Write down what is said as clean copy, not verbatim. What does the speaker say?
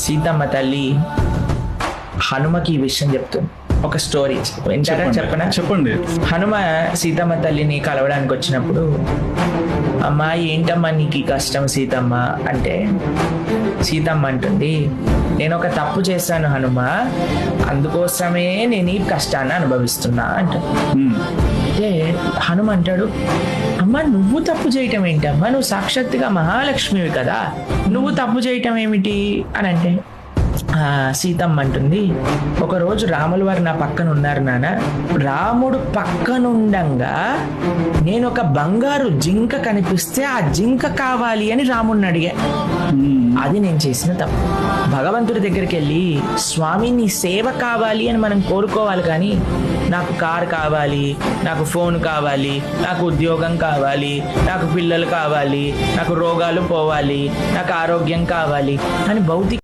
సీతమ్మ తల్లి హనుమకి ఈ విషయం చెప్తుంది. ఒక స్టోరీ చెప్పనా? చెప్పండి. హనుమ సీతమ్మ తల్లిని కలవడానికి వచ్చినప్పుడు, అమ్మా ఏంటమ్మా నీకు ఈ కష్టం సీతమ్మ అంటే, సీతమ్మ అంటుంది, నేను ఒక తప్పు చేశాను హనుమ, అందుకోసమే నేను ఈ కష్టాన్ని అనుభవిస్తున్నా అంట. అంటే హనుమ అంటాడు, అమ్మా నువ్వు తప్పు చేయటం ఏంటమ్మా, నువ్వు సాక్షాత్తుగా మహాలక్ష్మివి కదా, నువ్వు తప్పు చేయటం ఏమిటి అని అంటే, సీతమ్మ అంటుంది, ఒకరోజు రాముల వారు నా పక్కన ఉన్నారు నాన్న, రాముడు పక్కనుండంగా నేను ఒక బంగారు జింక కనిపిస్తే ఆ జింక కావాలి అని రాముడిని అడిగా. అది నేను చేసిన తప్పు. భగవంతుడి దగ్గరికి వెళ్ళి, స్వామి నీ సేవ కావాలి అని మనం కోరుకోవాలి, కానీ నాకు కారు కావాలి, నాకు ఫోన్ కావాలి, నాకు ఉద్యోగం కావాలి, నాకు పిల్లలు కావాలి, నాకు రోగాలు పోవాలి, నాకు ఆరోగ్యం కావాలి అని భౌతిక